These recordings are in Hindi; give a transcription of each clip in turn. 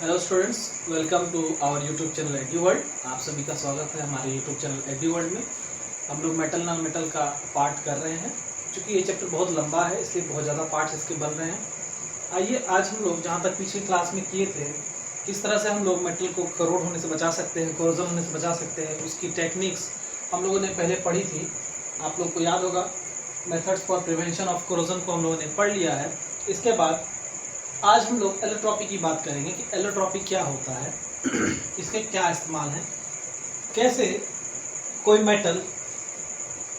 Hello students, welcome to our YouTube channel Eduworld. आप सभी का स्वागत है हमारे यूट्यूब चैनल एड्यूवर्ल्ड में। हम लोग मेटल नॉन मेटल का पार्ट कर रहे हैं। क्योंकि ये चैप्टर बहुत लंबा है इसलिए बहुत ज़्यादा पार्ट्स इसके बन रहे हैं। आइए आज हम लोग जहाँ तक पिछली क्लास में किए थे, किस तरह से हम लोग मेटल को करोड होने से बचा सकते हैं, कोरोजन होने से बचा सकते हैं, उसकी टेक्निक्स हम लोगों ने पहले पढ़ी थी। आप लोग को याद होगा, methods for prevention of corrosion को हम लोगों ने पढ़ लिया है। इसके बाद आज हम लोग एलोट्रॉपी की बात करेंगे कि एलोट्रॉपी क्या होता है, इसके क्या इस्तेमाल है, कैसे कोई मेटल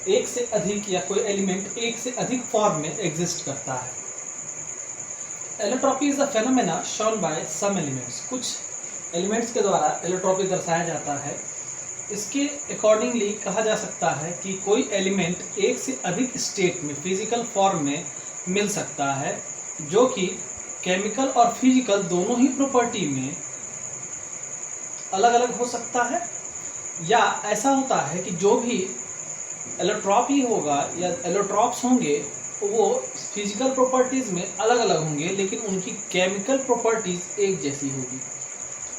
एक से अधिक या कोई एलिमेंट एक से अधिक फॉर्म में एग्जिस्ट करता है। Allotropy is a phenomena shown by some elements. कुछ एलिमेंट्स के द्वारा एलोट्रॉपी दर्शाया जाता है। इसके अकॉर्डिंगली कहा जा सकता है कि कोई एलिमेंट एक से अधिक स्टेट में फिजिकल फॉर्म में मिल सकता है, जो कि केमिकल और फिजिकल दोनों ही प्रॉपर्टी में अलग अलग हो सकता है। या ऐसा होता है कि जो भी एलोट्रॉपी होगा या एलोट्रॉप्स होंगे वो फिजिकल प्रॉपर्टीज में अलग अलग होंगे, लेकिन उनकी केमिकल प्रॉपर्टीज एक जैसी होगी।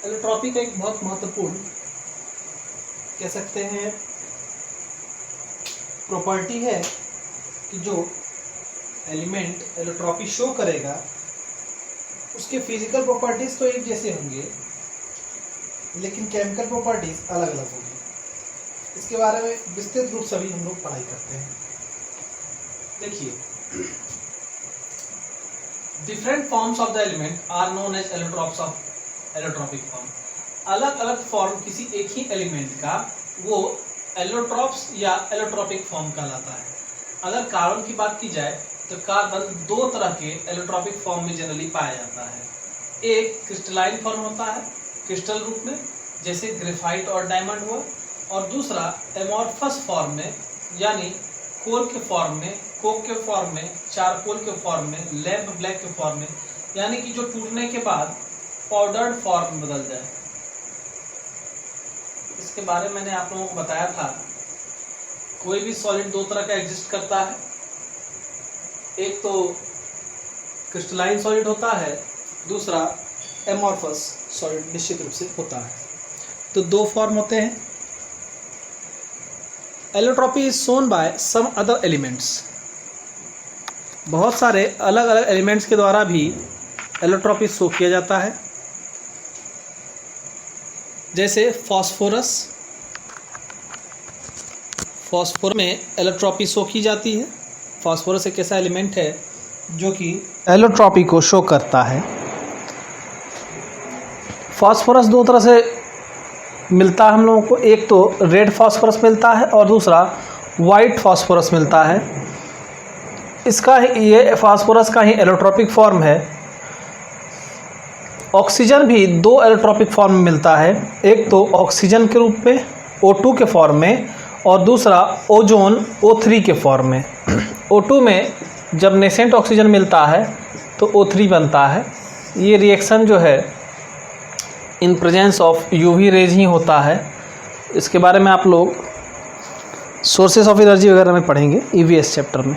एलोट्रॉपी का एक बहुत महत्वपूर्ण कह सकते हैं प्रॉपर्टी है कि जो एलिमेंट एलोट्रॉपी शो करेगा उसके फिजिकल प्रॉपर्टीज तो एक जैसे होंगे, लेकिन केमिकल प्रॉपर्टीज अलग अलग होगी। इसके बारे में विस्तृत रूप से भी हम लोग पढ़ाई करते हैं। देखिए, different forms of the element are known as allotropes of allotropic form. अलग अलग फॉर्म किसी एक ही एलिमेंट का वो एलोट्रॉप्स या एलोट्रॉपिक फॉर्म कहलाता है। अगर कार्बन की बात की जाए तो कार्बन दो तरह के एलोट्रॉपिक फॉर्म में जनरली पाया जाता है। एक क्रिस्टलाइन फॉर्म होता है, क्रिस्टल रूप में, जैसे ग्रेफाइट और डायमंड हुआ, और दूसरा एमॉर्फस फॉर्म में, यानी कोल के फॉर्म में, कोक के फॉर्म में, चारकोल के फॉर्म में, लैम्प ब्लैक के फॉर्म में, यानी कि जो टूटने के बाद पाउडर्ड फॉर्म में बदल जाए। इसके बारे में मैंने आप लोगों को बताया था। कोई भी सॉलिड दो तरह का एग्जिस्ट करता है। एक तो क्रिस्टलाइन सॉलिड होता है, दूसरा एमॉर्फस सॉलिड निश्चित रूप से होता है। तो दो फॉर्म होते हैं। Allotropy is shown by some other elements. बहुत सारे अलग अलग एलिमेंट्स के द्वारा भी एलोट्रॉपी शो किया जाता है, जैसे फास्फोरस। फास्फोरस में एलोट्रॉपी शो की जाती है। फास्फोरस एक ऐसा एलिमेंट है जो कि एलोट्रॉपी को शो करता है। फास्फोरस दो तरह से मिलता है हम लोगों को। एक तो रेड फास्फोरस मिलता है और दूसरा वाइट फास्फोरस मिलता है। इसका ये फास्फोरस का ही एलोट्रॉपिक फॉर्म है। ऑक्सीजन भी दो एलोट्रॉपिक फॉर्म में मिलता है। एक तो ऑक्सीजन के रूप में O2 के फॉर्म में, और दूसरा ओजोन O3 के फॉर्म में। O2 में जब नेसेंट ऑक्सीजन मिलता है तो O3 बनता है। ये रिएक्शन जो है in presence of UV rays ही होता है। इसके बारे में आप लोग सोर्सेस ऑफ एनर्जी वगैरह में पढ़ेंगे EVS चैप्टर में।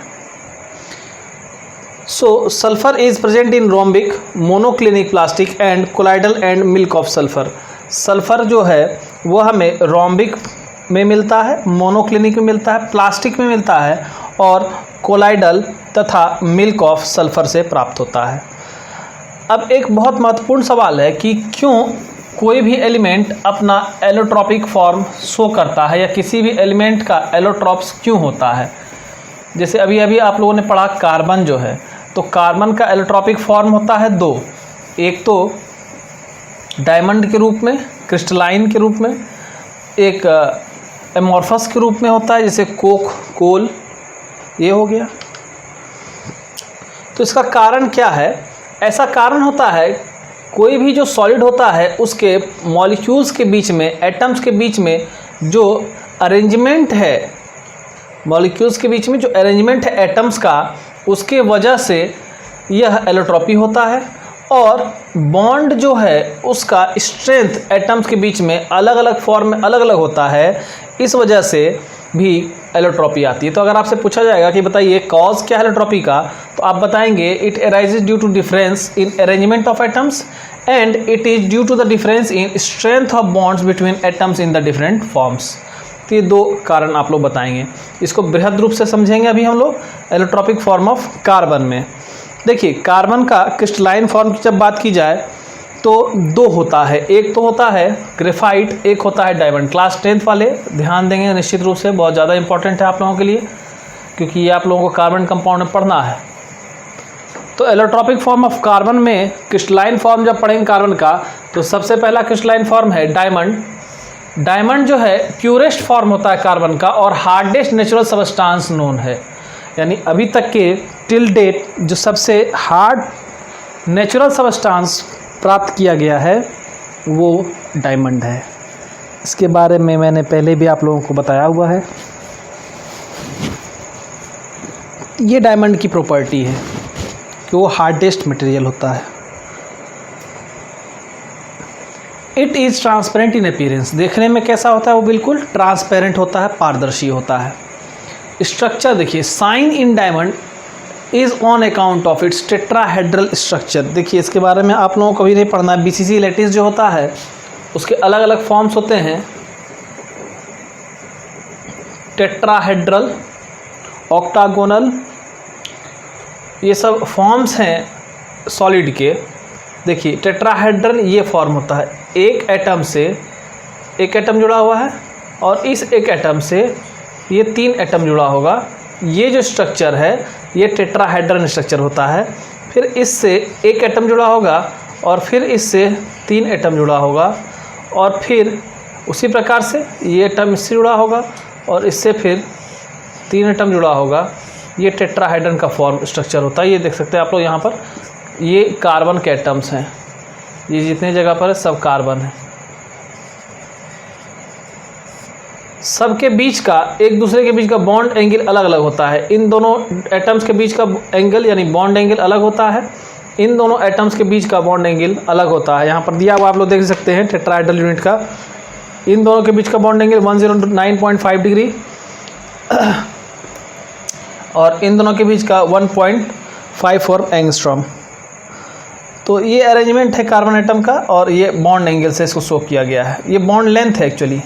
So sulphur is present in rhombic monoclinic plastic and colloidal and milk of sulphur. Sulphur जो है वो हमें रोम्बिक में मिलता है, मोनोक्लिनिक में मिलता है, प्लास्टिक में मिलता है, और कोलाइडल तथा मिल्क ऑफ सल्फर से प्राप्त होता है। अब एक बहुत महत्वपूर्ण सवाल है कि क्यों कोई भी एलिमेंट अपना एलोट्रॉपिक फॉर्म शो करता है, या किसी भी एलिमेंट का एलोट्रॉप्स क्यों होता है। जैसे अभी अभी आप लोगों ने पढ़ा कार्बन जो है, तो कार्बन का एलोट्रॉपिक फॉर्म होता है दो। एक तो डायमंड के रूप में, क्रिस्टलाइन के रूप में, एक एमॉर्फस के रूप में होता है, जैसे कोक, कोल, ये हो गया। तो इसका कारण क्या है? ऐसा कारण होता है, कोई भी जो सॉलिड होता है उसके मॉलिक्यूल्स के बीच में, एटम्स के बीच में जो अरेंजमेंट है, मॉलिक्यूल्स के बीच में जो अरेंजमेंट है एटम्स का, उसके वजह से यह एलोट्रॉपी होता है। और बॉन्ड जो है उसका स्ट्रेंथ एटम्स के बीच में अलग अलग फॉर्म में अलग अलग होता है, इस वजह से भी एलोट्रॉपी आती है। तो अगर आपसे पूछा जाएगा कि बताइए कॉज क्या है एलोट्रॉपी का, तो आप बताएंगे it arises due to difference in arrangement of atoms and it is due to the difference in strength of bonds between atoms in the different forms. तो ये दो कारण आप लोग बताएंगे। इसको बृहद रूप से समझेंगे अभी हम लोग एलोट्रॉपिक फॉर्म ऑफ कार्बन में। देखिए कार्बन का क्रिस्टलाइन फॉर्म की जब बात की जाए तो दो होता है, एक तो होता है ग्रेफाइट, एक होता है डायमंड। क्लास 10th वाले ध्यान देंगे निश्चित रूप से, बहुत ज़्यादा इंपॉर्टेंट है आप लोगों के लिए, क्योंकि ये आप लोगों को कार्बन कंपाउंड में पढ़ना है। तो एलोट्रॉपिक फॉर्म ऑफ कार्बन में क्रिस्टलाइन फॉर्म जब पढ़ेंगे कार्बन का, तो सबसे पहला क्रिस्टलाइन फॉर्म है डायमंड। डायमंड जो है प्योरेस्ट फॉर्म होता है कार्बन का और हार्डेस्ट नेचुरल सबस्टांस नोन है, यानी अभी तक के टिल डेट जो सबसे हार्ड नेचुरल सबस्टांस प्राप्त किया गया है वो डायमंड है। इसके बारे में मैंने पहले भी आप लोगों को बताया हुआ है। ये डायमंड की प्रॉपर्टी है कि वो हार्डेस्ट मटेरियल होता है। It is transparent in appearance, देखने में कैसा होता है, वो बिल्कुल ट्रांसपेरेंट होता है, पारदर्शी होता है। स्ट्रक्चर देखिए, shine in diamond is on account of its tetrahedral structure. देखिए इसके बारे में आप लोगों को कभी नहीं पढ़ना है। बीसीसी लैटिस जो होता है उसके अलग अलग फॉर्म्स होते हैं, टेट्राहेड्रल, ऑक्टागोनल, ये सब फॉर्म्स हैं सॉलिड के। देखिए टेट्राहेड्रल ये फॉर्म होता है, एक एटम से एक एटम जुड़ा हुआ है और इस एक एटम से ये 3 एटम जुड़ा होगा। ये जो स्ट्रक्चर है ये टेट्राहेड्रल स्ट्रक्चर होता है। फिर इससे एक एटम जुड़ा होगा और फिर इससे 3 एटम जुड़ा होगा और फिर उसी प्रकार से ये एटम इससे जुड़ा होगा और इससे फिर 3 एटम जुड़ा होगा। ये टेट्राहेड्रल का फॉर्म स्ट्रक्चर होता है। ये देख सकते हैं आप लोग यहाँ पर, ये कार्बन के एटम्स हैं, ये जितने जगह पर है सब कार्बन है। सबके बीच का एक दूसरे के बीच का बॉन्ड एंगल अलग अलग होता है। इन दोनों एटम्स के बीच का एंगल यानी बॉन्ड एंगल अलग होता है, इन दोनों एटम्स के बीच का बॉन्ड एंगल अलग होता है। यहाँ पर दिया हुआ आप लोग देख सकते हैं टेट्राहेड्रल यूनिट का, इन दोनों के बीच का बॉन्ड एंगल 109.5 डिग्री और इन दोनों के बीच का 1.54 एंगस्ट्रॉम। तो ये अरेंजमेंट है कार्बन एटम का और ये बॉन्ड एंगल से इसको शो किया गया है। ये बॉन्ड लेंथ है एक्चुअली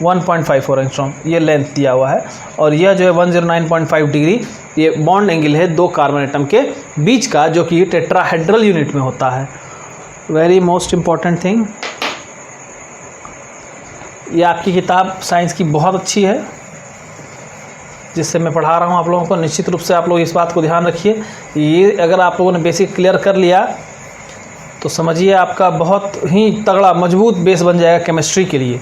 1.54 एंगस्ट्रॉम, ये लेंथ दिया हुआ है और यह जो है 109.5 डिग्री ये बॉन्ड एंगल है दो कार्बन एटम के बीच का, जो कि टेट्राहेड्रल यूनिट में होता है। वेरी मोस्ट इम्पॉर्टेंट थिंग, ये आपकी किताब साइंस की बहुत अच्छी है जिससे मैं पढ़ा रहा हूँ आप लोगों को। निश्चित रूप से आप लोग इस बात को ध्यान रखिए, ये अगर आप लोगों ने बेसिक क्लियर कर लिया तो समझिए आपका बहुत ही तगड़ा मजबूत बेस बन जाएगा केमिस्ट्री के लिए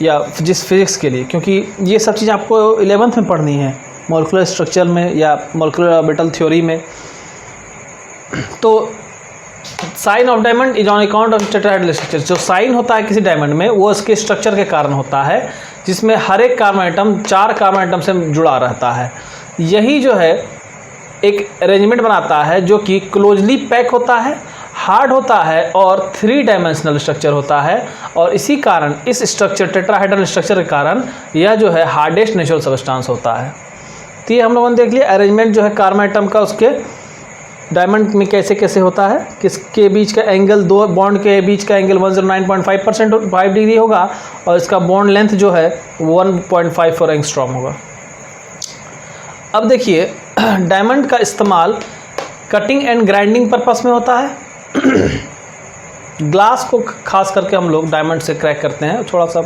या फिजिक्स के लिए, क्योंकि ये सब चीज़ आपको 11th में पढ़नी है, मॉलिक्यूलर स्ट्रक्चर में या मॉलिक्यूलर ऑर्बिटल थ्योरी में। तो shine of diamond is on account of tetrahedral structure. जो साइन होता है किसी डायमंड में वो इसके स्ट्रक्चर के कारण होता है, जिसमें हर एक कार्बन एटम 4 कार्बन एटम से जुड़ा रहता है। यही जो है एक अरेंजमेंट बनाता है जो कि क्लोजली पैक होता है, हार्ड होता है और 3 डायमेंशनल स्ट्रक्चर होता है। और इसी कारण इस स्ट्रक्चर टेट्राहेड्रल स्ट्रक्चर के कारण यह जो है हार्डेस्ट नेचुरल सबस्टांस होता है। तो ये हम लोगों ने देख लिया अरेंजमेंट जो है कार्बन एटम का उसके डायमंड में कैसे कैसे होता है। किसके बीच का एंगल, दो बॉन्ड के बीच का एंगल 109.5 डिग्री होगा और इसका बॉन्ड लेंथ जो है 1.54 एंगस्ट्रॉम होगा। अब देखिए डायमंड का इस्तेमाल कटिंग एंड ग्राइंडिंग पर्पस में होता है। ग्लास को खास करके हम लोग डायमंड से क्रैक करते हैं, थोड़ा सा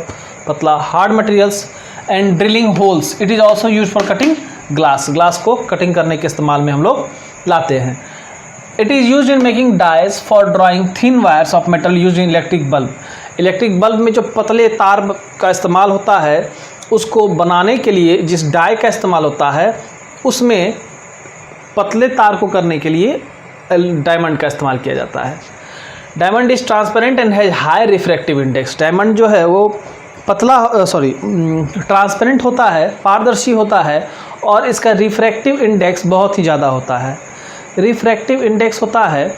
पतला hard materials and drilling holes. It is also use for cutting glass. Glass को कटिंग करने के इस्तेमाल में हम लोग लाते हैं। It is use in making dies for drawing thin wires of metal use in electric bulb. Electric bulb में जो पतले तार का इस्तेमाल होता है उसको बनाने के लिए जिस डाई का इस्तेमाल होता है उसमें पतले तार को करने के लिए डायमंड का इस्तेमाल किया जाता है। Diamond is transparent and has high refractive index. Diamond जो है वो ट्रांसपेरेंट होता है, पारदर्शी होता है और इसका रिफ्रैक्टिव इंडेक्स बहुत ही ज़्यादा होता है। रिफ्रैक्टिव इंडेक्स होता है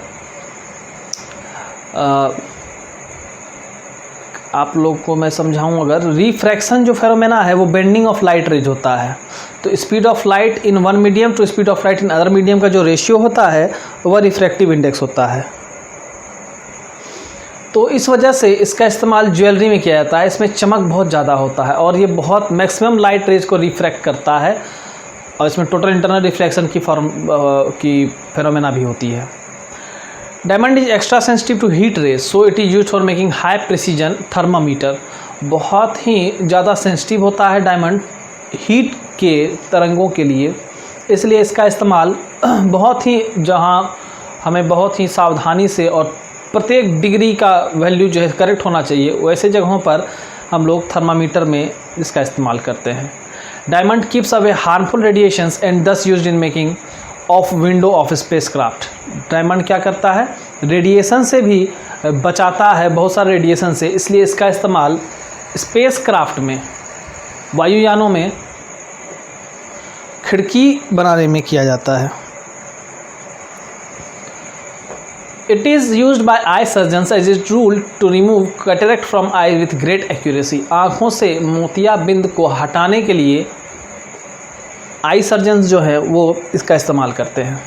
आप लोग को मैं समझाऊं, अगर रिफ्रैक्शन जो फेनोमेना है वो बेंडिंग ऑफ लाइट रेज होता है। तो speed of light in one medium to speed of light in other medium का जो रेशियो होता है वह रिफ्रैक्टिव इंडेक्स होता है। तो इस वजह से इसका इस्तेमाल ज्वेलरी में किया जाता है। इसमें चमक बहुत ज़्यादा होता है और ये बहुत मैक्सिमम लाइट रेज को रिफ्रैक्ट करता है और इसमें टोटल इंटरनल रिफ्लेक्शन की फेनोमेना भी होती है। Diamond is extra sensitive to heat rays, so it is used for making high precision thermometer. बहुत ही ज़्यादा सेंसिटिव होता है डायमंड हीट के तरंगों के लिए, इसलिए इसका इस्तेमाल बहुत ही, जहाँ हमें बहुत ही सावधानी से और प्रत्येक डिग्री का वैल्यू जो है करेक्ट होना चाहिए, वैसे जगहों पर हम लोग थर्मामीटर में इसका इस्तेमाल करते हैं। Diamond keeps away harmful radiations and this used in making of window of spacecraft. Diamond क्या करता है, रेडिएशन से भी बचाता है, बहुत सारे रेडिएशन से, इसलिए इसका इस्तेमाल स्पेसक्राफ्ट में, वायुयानों में खिड़की बनाने में किया जाता है। It is used by eye surgeons as a tool to remove cataract from eye with great accuracy। आँखों से मोतियाबिंद को हटाने के लिए आई सर्जन्स जो है वो इसका इस्तेमाल करते हैं।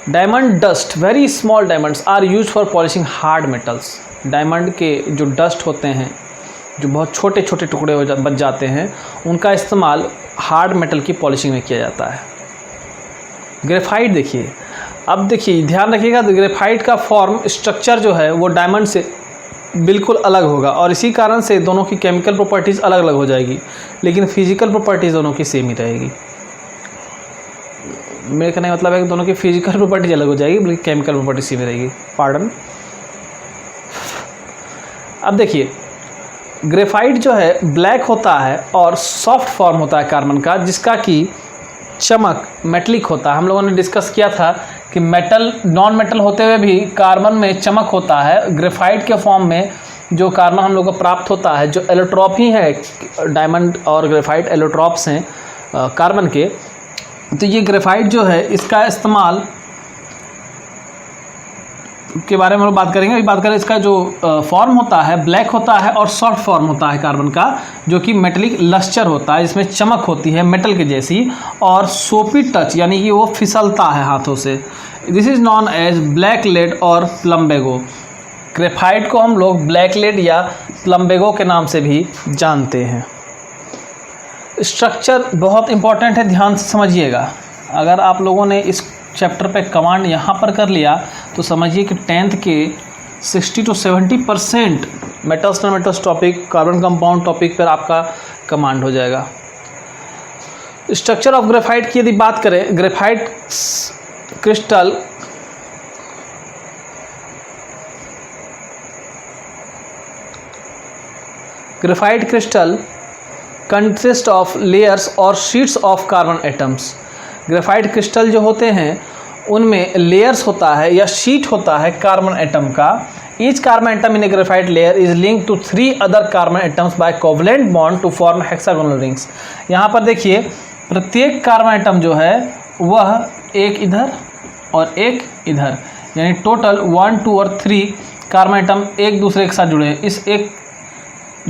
Diamond dust, very small diamonds are use for polishing hard metals. Diamond के जो डस्ट होते हैं, जो बहुत छोटे छोटे टुकड़े बच जाते हैं, उनका इस्तेमाल हार्ड मेटल की पॉलिशिंग में किया जाता है। ग्रेफाइट देखिए, अब देखिए ध्यान रखिएगा, ग्रेफाइट का फॉर्म स्ट्रक्चर जो है वो डायमंड से बिल्कुल अलग होगा और इसी कारण से दोनों की केमिकल प्रॉपर्टीज़ अलग अलग हो जाएगी, लेकिन फिजिकल प्रॉपर्टीज़ दोनों की सेम ही रहेगी। मेरे कहने का मतलब है कि दोनों की फिजिकल प्रॉपर्टीज अलग हो जाएगी, लेकिन केमिकल प्रॉपर्टी सेम ही रहेगी। पार्डन। अब देखिए, ग्रेफाइट जो है ब्लैक होता है और सॉफ्ट फॉर्म होता है कार्बन का, जिसका कि चमक मेटलिक होता है। हम लोगों ने डिस्कस किया था कि मेटल, नॉन मेटल होते हुए भी कार्बन में चमक होता है। ग्रेफाइट के फॉर्म में जो कार्बन हम लोग को प्राप्त होता है, जो एलोट्रॉप ही है, डायमंड और ग्रेफाइट एलोट्रॉप्स हैं कार्बन के, तो ये ग्रेफाइट जो है इसका इस्तेमाल के बारे में हम लोग बात करेंगे। अभी बात करें इसका जो फॉर्म होता है, ब्लैक होता है और सॉफ्ट फॉर्म होता है कार्बन का, जो कि मेटलिक लस्चर होता है, जिसमें चमक होती है मेटल के जैसी, और सोपी टच, यानी कि वो फिसलता है हाथों से। This is known as black lead और प्लम्बेगो। ग्रेफाइट को हम लोग ब्लैक लेड या प्लम्बेगो के नाम से भी जानते हैं। स्ट्रक्चर बहुत इंपॉर्टेंट है, ध्यान से समझिएगा। अगर आप लोगों ने इस चैप्टर पे कमांड यहाँ पर कर लिया तो समझिए कि 10th के 60 to 70% metals non metals topic, carbon compound topic पर आपका कमांड हो जाएगा। स्ट्रक्चर ऑफ ग्रेफाइट की यदि बात करें, graphite crystal consist of layers और sheets of carbon atoms. Graphite crystal जो होते हैं उनमें लेयर्स होता है या शीट होता है कार्बन एटम का। Each carbon atom in a graphite layer is linked to 3 other carbon atoms by covalent bond to form hexagonal rings. यहाँ पर देखिए, प्रत्येक कार्बन एटम जो है वह एक इधर और एक इधर, यानी टोटल 1, 2 और 3 कार्बन एटम एक दूसरे के साथ जुड़े हैं। इस 1,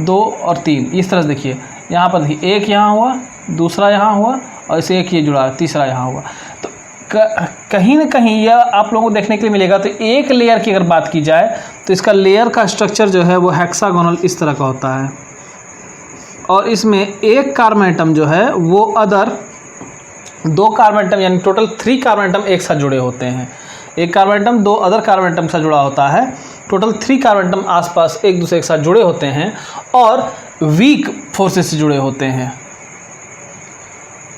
2 और 3 इस तरह से देखिए, यहाँ पर देखिए, एक यहाँ हुआ, दूसरा यहाँ हुआ और इसे एक ये जुड़ा, तीसरा यहाँ हुआ। तो कहीं ना कहीं यह आप लोगों को देखने के लिए मिलेगा। तो एक लेयर की अगर बात की जाए तो इसका लेयर का स्ट्रक्चर जो है वो हेक्सागोनल इस तरह का होता है, और इसमें एक कार्बन एटम जो है वो अदर 2 कार्बन एटम, यानी टोटल 3 कार्बन एटम एक साथ जुड़े होते हैं। एक carbon atom 2 other carbon atom से जुड़ा होता है, टोटल 3 कार्बन एटम आसपास एक दूसरे के साथ जुड़े होते हैं और वीक फोर्सेस से जुड़े होते हैं।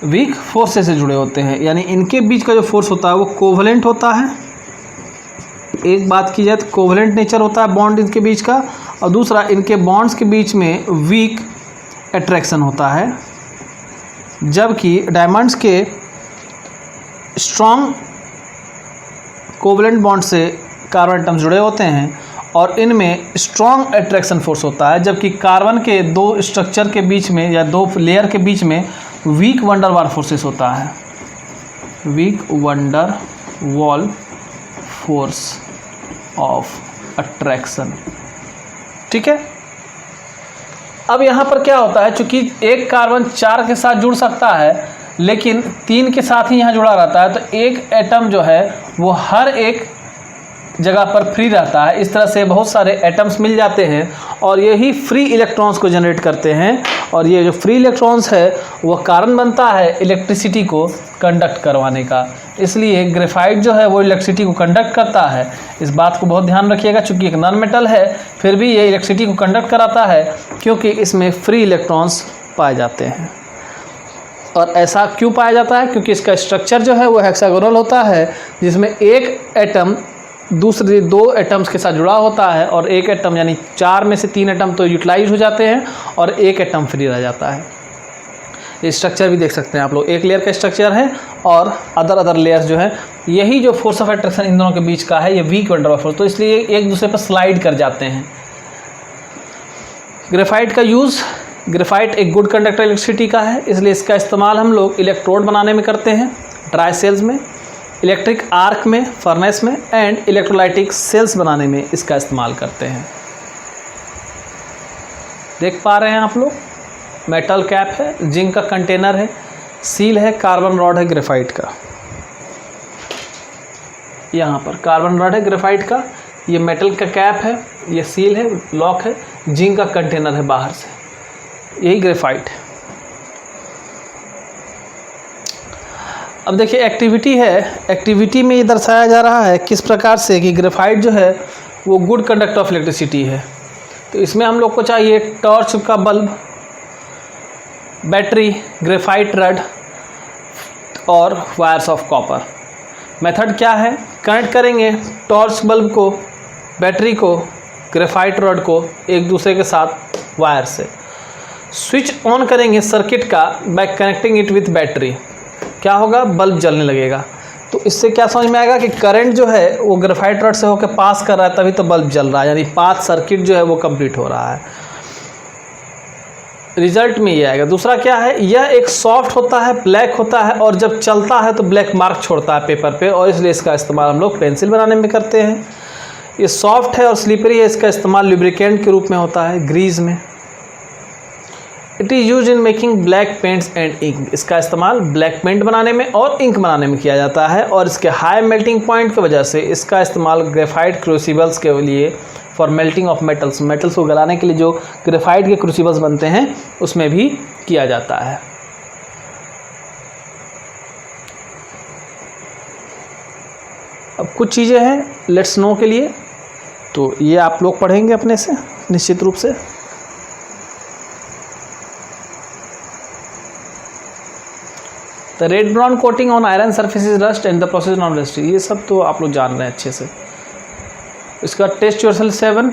वीक फोर्सेस से जुड़े होते हैं, यानी इनके बीच का जो फोर्स होता है वो कोवलेंट होता है। एक बात की जाए तो कोवलेंट नेचर होता है बॉन्ड इनके बीच का, और दूसरा इनके बॉन्ड्स के बीच में वीक अट्रैक्शन होता है। जबकि डायमंड्स के स्ट्रॉन्ग कोवलेंट बॉन्ड से कार्बन एटम्स जुड़े होते हैं और इनमें स्ट्रॉन्ग अट्रैक्शन फोर्स होता है, जबकि कार्बन के 2 स्ट्रक्चर के बीच में या 2 लेयर के बीच में वीक वंडर वाल फोर्सेस होता है। Weak van der Waals force of attraction, ठीक है। अब यहाँ पर क्या होता है, चूंकि एक कार्बन 4 के साथ जुड़ सकता है लेकिन 3 के साथ ही यहाँ जुड़ा रहता है, तो एक एटम जो है वो हर एक जगह पर फ्री रहता है। इस तरह से बहुत सारे एटम्स मिल जाते हैं और यही फ्री इलेक्ट्रॉन्स को जनरेट करते हैं, और ये जो फ्री इलेक्ट्रॉन्स है वह कारण बनता है इलेक्ट्रिसिटी को कंडक्ट करवाने का। इसलिए ग्रेफाइट जो है वो इलेक्ट्रिसिटी को कंडक्ट करता है। इस बात को बहुत ध्यान रखिएगा, चूँकि एक नॉन मेटल है फिर भी ये इलेक्ट्रिसिटी को कंडक्ट कराता है क्योंकि इसमें फ्री इलेक्ट्रॉन्स पाए जाते हैं। और ऐसा क्यों पाया जाता है? क्योंकि इसका स्ट्रक्चर जो है वो हेक्सागोनल होता है, जिसमें एक एटम दूसरे 2 एटम्स के साथ जुड़ा होता है, और एक एटम यानी 4 में से 3 एटम तो यूटिलाइज हो जाते हैं और एक एटम फ्री रह जाता है। ये स्ट्रक्चर भी देख सकते हैं आप लोग, एक लेयर का स्ट्रक्चर है और अदर लेयर्स जो है, यही जो फोर्स ऑफ अट्रैक्शन इन दोनों के बीच का है, ये वीक वंडर ऑफ फोर्स, तो इसलिए एक दूसरे पर स्लाइड कर जाते हैं। ग्रेफाइट का यूज़, ग्रेफाइट एक गुड कंडक्टर इलेक्ट्रिसिटी का है, इसलिए इसका इस्तेमाल हम लोग इलेक्ट्रोड बनाने में करते हैं, ड्राई सेल्स में, इलेक्ट्रिक आर्क में, फर्नेस में, एंड इलेक्ट्रोलाइटिक सेल्स बनाने में इसका इस्तेमाल करते हैं। देख पा रहे हैं आप लोग, मेटल कैप है, जिंक का कंटेनर है, सील है, कार्बन रॉड है ग्रेफाइट का। यहाँ पर कार्बन रॉड है ग्रेफाइट का, ये मेटल का कैप है, ये सील है, लॉक है, जिंक का कंटेनर है बाहर से, यही ग्रेफाइट है। अब देखिए एक्टिविटी है, एक्टिविटी में ये दर्शाया जा रहा है किस प्रकार से कि ग्रेफाइट जो है वो गुड कंडक्टर ऑफ इलेक्ट्रिसिटी है। तो इसमें हम लोग को चाहिए टॉर्च का बल्ब, बैटरी, ग्रेफाइट रड और वायर्स ऑफ कॉपर। मेथड क्या है? कनेक्ट करेंगे टॉर्च बल्ब को, बैटरी को, ग्रेफाइट रड को एक दूसरे के साथ वायर से। स्विच ऑन करेंगे सर्किट का bye connecting it with battery. क्या होगा? बल्ब जलने लगेगा। तो इससे क्या समझ में आएगा कि करंट जो है वो ग्रेफाइट रड से होकर पास कर रहा है, तभी तो बल्ब जल रहा है, यानी पाथ सर्किट जो है वो कंप्लीट हो रहा है। रिजल्ट में ये आएगा। दूसरा क्या है? यह एक सॉफ्ट होता है, ब्लैक होता है, और जब चलता है तो ब्लैक मार्क छोड़ता है पेपर पे, और इसलिए इसका इस्तेमाल हम लोग पेंसिल बनाने में करते हैं। ये सॉफ्ट है और स्लिपरी है, इसका इस्तेमाल लुब्रिकेंट के रूप में होता है, ग्रीज में। It is use in making black paints and ink. इसका इस्तेमाल ब्लैक पेंट बनाने में और इंक बनाने में किया जाता है, और इसके हाई मेल्टिंग पॉइंट की वजह से इसका इस्तेमाल ग्रेफाइट क्रूसिबल्स के लिए for melting of metals, metals को गलाने के लिए जो ग्रेफाइट के क्रूसिबल्स बनते हैं उसमें भी किया जाता है। अब कुछ चीज़ें हैं लेट्स नो के लिए, तो ये आप लोग पढ़ेंगे अपने से निश्चित रूप से। The red brown coating on iron surface is rust and the process non rust, ये सब तो आप लोग जान रहे हैं अच्छे से। इसका टेस्ट योरसेल्फ 7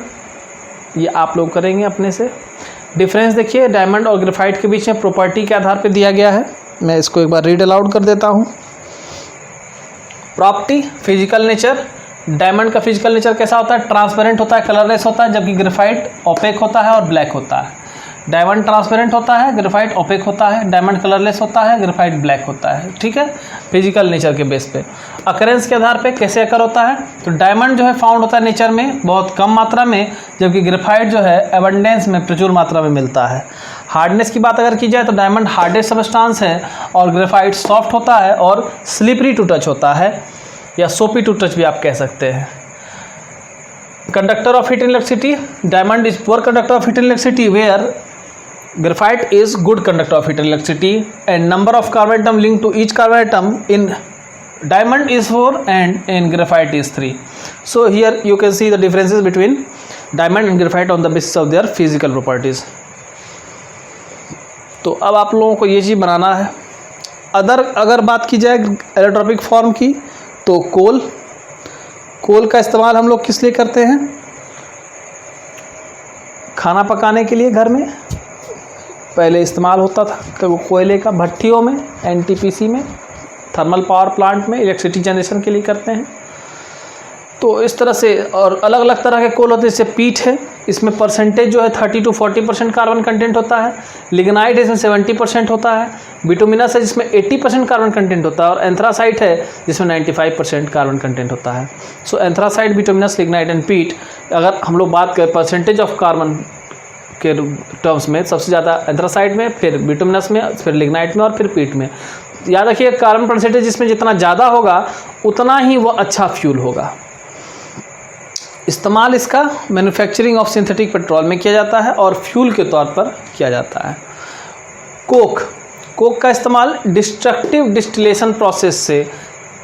ये आप लोग करेंगे अपने से। डिफरेंस देखिए डायमंड और ग्रेफाइट के बीच में प्रॉपर्टी के आधार पर दिया गया है। मैं इसको एक बार रीड अलाउड कर देता हूँ। Property, physical nature. डायमंड का फिजिकल नेचर कैसा होता है? ट्रांसपेरेंट होता है, कलरलेस होता है, जबकि ग्रेफाइट ओपेक होता है और ब्लैक होता है। डायमंड ट्रांसपेरेंट होता है, ग्रेफाइट ओपेक होता है, डायमंड कलरलेस होता है, ग्रेफाइट ब्लैक होता है। ठीक है, फिजिकल नेचर के बेस पे। अकरेंस के आधार पे कैसे अकर होता है? तो डायमंड जो है फाउंड होता है नेचर में बहुत कम मात्रा में, जबकि ग्रेफाइट जो है एबंडेंस में प्रचुर मात्रा में मिलता है। हार्डनेस की बात अगर की जाए तो डायमंड हार्डेस्ट सबस्टांस है और ग्रेफाइट सॉफ्ट होता है और स्लिपरी टू टच होता है, या सोपी टू टच भी आप कह सकते हैं। Conductor of heat and electricity, diamond is poor conductor of heat and electricity where graphite is good conductor of heat and electricity, and number of carbon atom linked to each carbon atom in diamond is 4 and in graphite is 3. So here you can see the differences between diamond and graphite on the basis of their physical properties. तो अब आप लोगों को ये चीज़ बनाना है। अगर बात की जाए एलोट्रोपिक फॉर्म की, तो कोल का इस्तेमाल हम लोग किस लिए करते हैं? खाना पकाने के लिए घर में पहले इस्तेमाल होता था कोयले का, भट्टियों में, एनटीपीसी में, थर्मल पावर प्लांट में इलेक्ट्रिसिटी जनरेशन के लिए करते हैं। तो इस तरह से, और अलग अलग तरह के कोल होते हैं। जैसे पीट है, इसमें परसेंटेज जो है 30 to 40% कार्बन कंटेंट होता है। लिग्नाइट इसमें 70% होता है। बिटुमिनस है जिसमें 80% कार्बन कंटेंट होता है, और एंथ्रासाइट है जिसमें 95% कार्बन कंटेंट होता है। सो एंथ्रासाइट, बिटुमिनस, लिग्नाइट एंड पीट, अगर हम लोग बात करें परसेंटेज ऑफ कार्बन के टर्म्स में, सबसे ज़्यादा एंथ्रासाइट में, फिर बिटुमिनस में, फिर लिग्नाइट में और फिर पीट में। याद रखिए कार्बन परसेंटेज जिसमें जितना ज़्यादा होगा उतना ही वो अच्छा फ्यूल होगा। इस्तेमाल इसका मैन्युफैक्चरिंग ऑफ सिंथेटिक पेट्रोल में किया जाता है और फ्यूल के तौर पर किया जाता है। कोक का इस्तेमाल डिस्ट्रक्टिव डिस्टिलेशन प्रोसेस से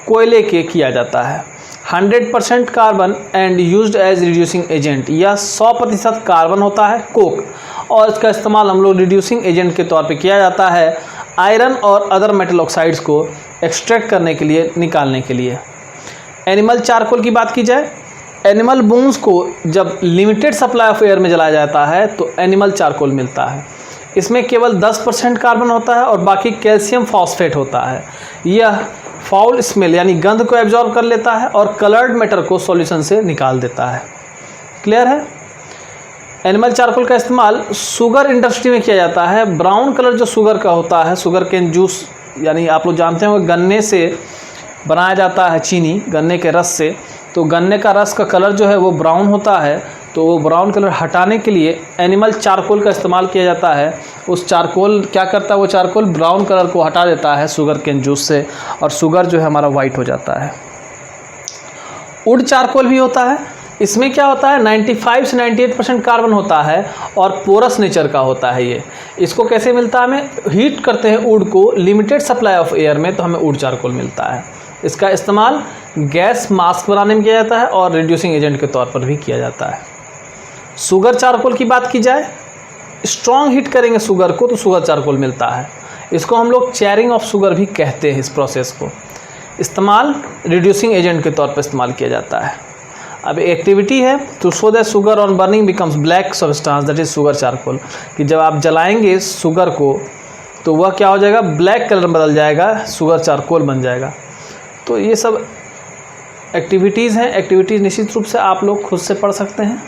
कोयले के किया जाता है। 100% carbon and used as reducing agent, यह 100% कार्बन होता है कोक, और इसका इस्तेमाल हम लोग रिड्यूसिंग एजेंट के तौर पे किया जाता है आयरन और अदर मेटल ऑक्साइड्स को एक्सट्रैक्ट करने के लिए, निकालने के लिए। एनिमल चारकोल की बात की जाए, एनिमल बोन्स को जब लिमिटेड सप्लाई ऑफ एयर में जलाया जाता है तो एनिमल चारकोल मिलता है। इसमें केवल 10% कार्बन होता है और बाकी कैल्शियम फॉस्फेट होता है। यह फाउल स्मेल यानी गंध को एब्जॉर्ब कर लेता है और कलर्ड मैटर को सॉल्यूशन से निकाल देता है। क्लियर है? एनिमल चारकोल का इस्तेमाल शुगर इंडस्ट्री में किया जाता है। ब्राउन कलर जो शुगर का होता है, शुगर केन जूस यानी आप लोग जानते हैं गन्ने से बनाया जाता है चीनी, गन्ने के रस से। तो गन्ने का रस का कलर जो है वो ब्राउन होता है, तो वो ब्राउन कलर हटाने के लिए एनिमल चारकोल का इस्तेमाल किया जाता है। उस चारकोल क्या करता है, वो चारकोल ब्राउन कलर को हटा देता है शुगर केन जूस से, और शुगर जो है हमारा वाइट हो जाता है। वुड चारकोल भी होता है। इसमें क्या होता है, 95 से 98% कार्बन होता है और पोरस नेचर का होता है ये। इसको कैसे मिलता है, हमें हीट करते हैं वुड को लिमिटेड सप्लाई ऑफ एयर में, तो हमें वुड चारकोल मिलता है। इसका इस्तेमाल गैस मास्क बनाने में किया जाता है और रिड्यूसिंग एजेंट के तौर पर भी किया जाता है। शुगर चारकोल की बात की जाए, स्ट्रॉन्ग हीट करेंगे शुगर को तो शुगर चारकोल मिलता है। इसको हम लोग चेयरिंग ऑफ शुगर भी कहते हैं। इस प्रोसेस को इस्तेमाल रिड्यूसिंग एजेंट के तौर पर इस्तेमाल किया जाता है। अब एक्टिविटी है to show that sugar on burning becomes black substance that is sugar charcoal, कि जब आप जलाएंगे शुगर को तो वह क्या हो जाएगा, ब्लैक कलर में बदल जाएगा, शुगर चारकोल बन जाएगा। तो ये सब एक्टिविटीज़ हैं। एक्टिविटीज़ निश्चित रूप से आप लोग खुद से पढ़ सकते हैं,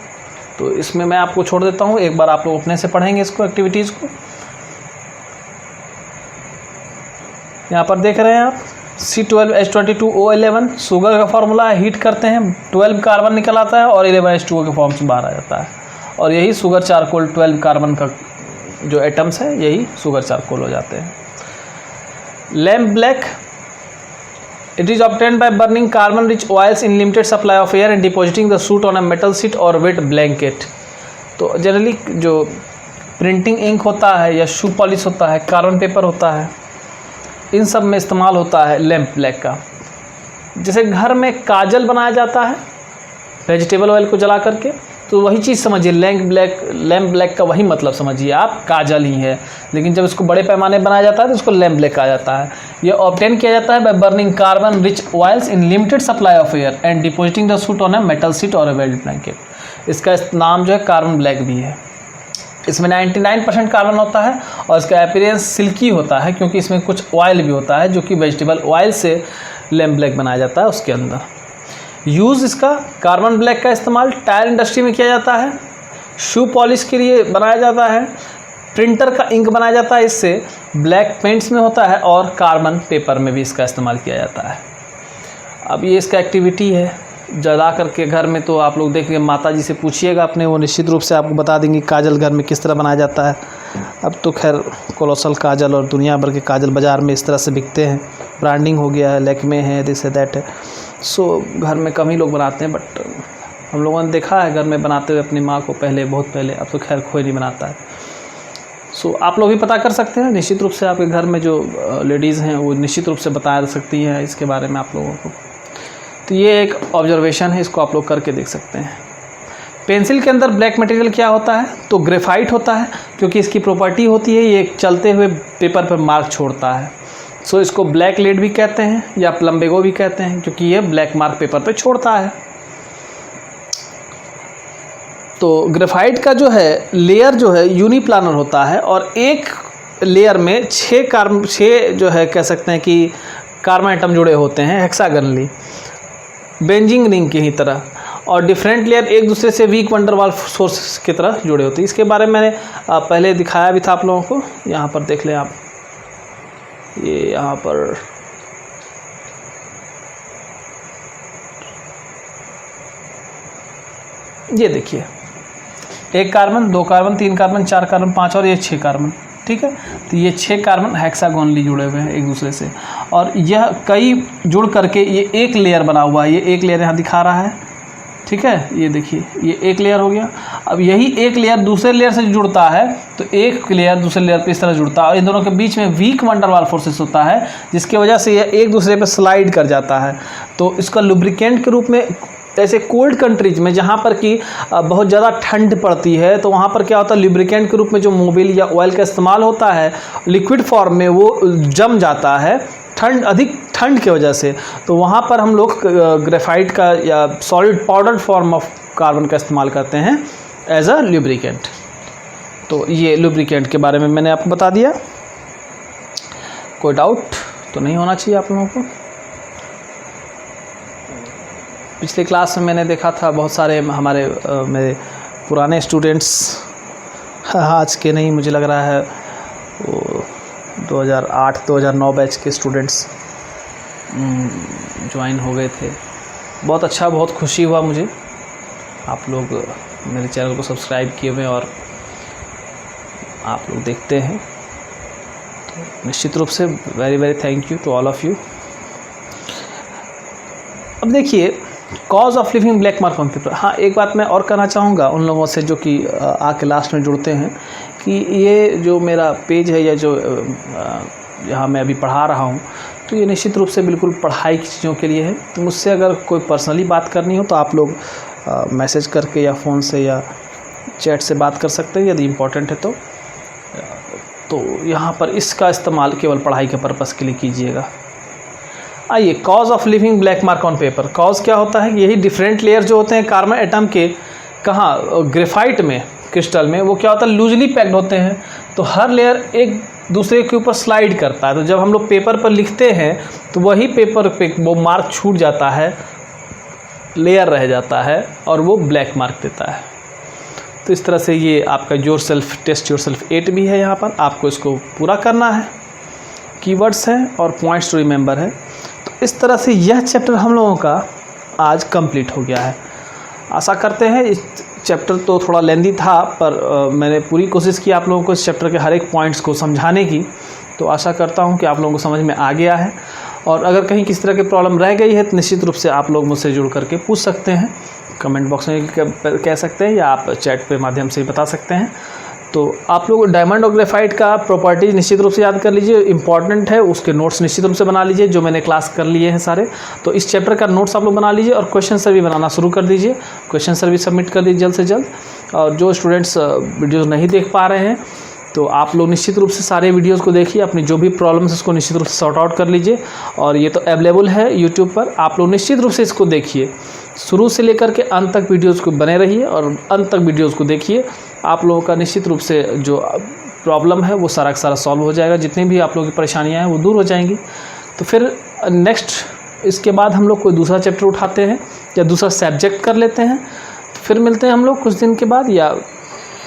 तो इसमें मैं आपको छोड़ देता हूँ, एक बार आप लोग अपने से पढ़ेंगे इसको, एक्टिविटीज़ को। यहाँ पर देख रहे हैं आप C12H22O11 शुगर का फॉर्मूला है। हीट करते हैं 12 कार्बन निकल आता है और 11 H2O के फॉर्म से बाहर आ जाता है, और यही शुगर चारकोल 12 कार्बन का जो एटम्स है यही शुगर चारकोल हो जाते हैं। Lamp black, it is obtained by burning carbon rich oils in limited supply of air and depositing the soot on a metal sheet or wet blanket। तो जनरली जो प्रिंटिंग इंक होता है या शू पॉलिश होता है, कार्बन पेपर होता है, इन सब में इस्तेमाल होता है लैम्प ब्लैक का। जैसे घर में काजल बनाया जाता है वेजिटेबल ऑयल को जला करके, तो वही चीज़ समझिए, लैम्प ब्लैक का वही मतलब समझिए आप, काजल ही है। लेकिन जब इसको बड़े पैमाने बनाया जाता है तो इसको लैम्प ब्लैक कहा जाता है। यह ऑब्टेन किया जाता है by burning carbon rich oils in limited supply of air and depositing the suit on a metal sheet और अ वेल्ड ब्लैंकेट। इसका नाम जो है कार्बन ब्लैक भी है। इसमें 99% कार्बन होता है और इसका अपीयरेंस सिल्की होता है, क्योंकि इसमें कुछ ऑयल भी होता है जो कि वेजिटेबल ऑयल से लैम्प ब्लैक बनाया जाता है उसके अंदर। यूज़ इसका कार्बन ब्लैक का इस्तेमाल टायर इंडस्ट्री में किया जाता है, शू पॉलिश के लिए बनाया जाता है, प्रिंटर का इंक बनाया जाता है इससे, ब्लैक पेंट्स में होता है, और कार्बन पेपर में भी इसका इस्तेमाल किया जाता है। अब ये इसका एक्टिविटी है, जला करके घर में तो आप लोग देखिए, माता जी से पूछिएगा अपने, वो निश्चित रूप से आपको बता देंगे काजल घर में किस तरह बनाया जाता है। अब तो खैर कोलोसल काजल और दुनिया भर के काजल बाज़ार में इस तरह से बिकते हैं, ब्रांडिंग हो गया है, लैक्मे है, दिस है दैट है। सो घर में कम ही लोग बनाते हैं, बट हम लोगों ने देखा है घर में बनाते हुए अपनी माँ को पहले, बहुत पहले। अब तो खैर कोई नहीं बनाता है। सो आप लोग भी पता कर सकते हैं, निश्चित रूप से आपके घर में जो लेडीज़ हैं वो निश्चित रूप से बता सकती हैं इसके बारे में आप लोगों को। तो ये एक ऑब्जर्वेशन है, इसको आप लोग करके देख सकते हैं। पेंसिल के अंदर ब्लैक मटेरियल क्या होता है, तो ग्रेफाइट होता है, क्योंकि इसकी प्रॉपर्टी होती है ये चलते हुए पेपर पर मार्क छोड़ता है। सो इसको ब्लैक लेड भी कहते हैं या प्लम्बेगो भी कहते हैं, क्योंकि ये ब्लैक मार्क पेपर पे छोड़ता है। तो ग्रेफाइट का जो है लेयर जो है यूनिप्लानर होता है, और एक लेयर में 6 जो है कह सकते हैं कि कार्बन एटम जुड़े होते हैं हेक्सागनली, बेंजिंग रिंग की ही तरह, और डिफरेंट लेयर एक दूसरे से वीक वंडरवाल सोर्स की तरह जुड़े होते हैं। इसके बारे में मैंने पहले दिखाया भी था आप लोगों को, यहाँ पर देख लें आप, ये यहाँ पर ये देखिए, 1 कार्बन, 2 कार्बन, 3 कार्बन, 4 कार्बन, 5 और ये 6 कार्बन, ठीक है। तो ये 6 कार्बन हेक्सागोनली जुड़े हुए हैं एक दूसरे से, और यह कई जुड़ करके ये एक लेयर बना हुआ है। ये एक लेयर यहाँ दिखा रहा है, ठीक है, ये देखिए ये एक लेयर हो गया। अब यही एक लेयर दूसरे लेयर से जुड़ता है, तो एक लेयर दूसरे लेयर पे इस तरह जुड़ता है और इन दोनों के बीच में वीक वंडर वाल फोर्सेस होता है, जिसकी वजह से ये एक दूसरे पे स्लाइड कर जाता है। तो इसका लुब्रिकेंट के रूप में ऐसे कोल्ड कंट्रीज में जहाँ पर कि बहुत ज़्यादा ठंड पड़ती है, तो वहाँ पर क्या होता है, लुब्रिकेंट के रूप में जो मोबिल या ऑयल का इस्तेमाल होता है लिक्विड फॉर्म में, वो जम जाता है अधिक ठंड की वजह से। तो वहाँ पर हम लोग ग्रेफाइट का या solid powder form of carbon का इस्तेमाल करते हैं एज अ लुब्रिकेंट। तो ये लुब्रिकेंट के बारे में मैंने आपको बता दिया। कोई डाउट तो नहीं होना चाहिए आप लोगों को। पिछले क्लास में मैंने देखा था बहुत सारे हमारे मेरे पुराने स्टूडेंट्स, आज के नहीं, मुझे लग रहा है वो 2008-2009 बैच के स्टूडेंट्स ज्वाइन हो गए थे। बहुत अच्छा, बहुत खुशी हुआ मुझे आप लोग मेरे चैनल को सब्सक्राइब किए हुए और आप लोग देखते हैं, तो निश्चित रूप से very very thank you to all of you. अब देखिए cause of living black mark on paper. हाँ, एक बात मैं और कहना चाहूँगा उन लोगों से जो कि आके लास्ट में जुड़ते हैं कि ये जो मेरा पेज है या जो यहाँ मैं अभी पढ़ा रहा हूँ, तो ये निश्चित रूप से बिल्कुल पढ़ाई की चीज़ों के लिए है। तो मुझसे अगर कोई पर्सनली बात करनी हो तो आप लोग मैसेज करके या फ़ोन से या चैट से बात कर सकते हैं यदि इम्पोर्टेंट है तो यहाँ पर इसका इस्तेमाल केवल पढ़ाई के पर्पज़ के लिए कीजिएगा। आइए, cause of living black mark on paper. Cause क्या होता है, यही डिफरेंट लेयर जो होते हैं कार्बन एटम के, कहाँ, ग्रेफाइट में, क्रिस्टल में, वो क्या होता है, लूजली पैक्ड होते हैं। तो हर लेयर एक दूसरे के ऊपर स्लाइड करता है। तो जब हम लोग पेपर पर लिखते हैं तो वही पेपर पे वो मार्क छूट जाता है, लेयर रह जाता है और वो ब्लैक मार्क देता है। तो इस तरह से ये आपका yourself test yourself 8 भी है। यहाँ पर आपको इसको पूरा करना है, कीवर्ड्स हैं और पॉइंट्स टू रिमेंबर है। तो इस तरह से यह चैप्टर हम लोगों का आज कंप्लीट हो गया है। आशा करते हैं, इस चैप्टर तो थोड़ा लेंदी था पर मैंने पूरी कोशिश की आप लोगों को इस चैप्टर के हर एक पॉइंट्स को समझाने की। तो आशा करता हूं कि आप लोगों को समझ में आ गया है। और अगर कहीं किसी तरह की प्रॉब्लम रह गई है तो निश्चित रूप से आप लोग मुझसे जुड़ करके पूछ सकते हैं, कमेंट बॉक्स में कह सकते हैं या आप चैट पे माध्यम से बता सकते हैं। तो आप लोग डायमंड और ग्रेफाइट का प्रॉपर्टीज निश्चित रूप से याद कर लीजिए, इंपॉर्टेंट है। उसके नोट्स निश्चित रूप से बना लीजिए जो मैंने क्लास कर लिए हैं सारे। तो इस चैप्टर का नोट्स आप लोग बना लीजिए और क्वेश्चन सर भी बनाना शुरू कर दीजिए। क्वेश्चन सर भी सबमिट कर दीजिए जल्द से जल्द। और जो स्टूडेंट्स वीडियोज़ नहीं देख पा रहे हैं तो आप लोग निश्चित रूप से सारे वीडियोज़ को देखिए, अपनी जो भी प्रॉब्लम्स उसको निश्चित रूप से सॉर्ट आउट कर लीजिए। और ये तो अवेलेबल है यूट्यूब पर, आप लोग निश्चित रूप से इसको देखिए, शुरू से लेकर के अंत तक वीडियोज़ को बने रहिए और अंत तक वीडियोज़ को देखिए। आप लोगों का निश्चित रूप से जो प्रॉब्लम है वो सारा का सारा सॉल्व हो जाएगा, जितनी भी आप लोगों की परेशानियां हैं वो दूर हो जाएंगी। तो फिर नेक्स्ट इसके बाद हम लोग कोई दूसरा चैप्टर उठाते हैं या दूसरा सब्जेक्ट कर लेते हैं। फिर मिलते हैं हम लोग कुछ दिन के बाद या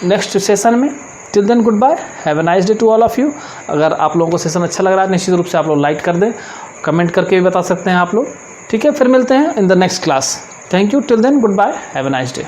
नेक्स्ट सेशन में। Till then goodbye, have a nice day to all of you. अगर आप लोगों को सेशन अच्छा लग रहा है निश्चित रूप से आप लोग लाइक कर दें, कमेंट करके भी बता सकते हैं आप लोग। ठीक है, फिर मिलते हैं in the next class. Thank you, till then goodbye, have a nice day.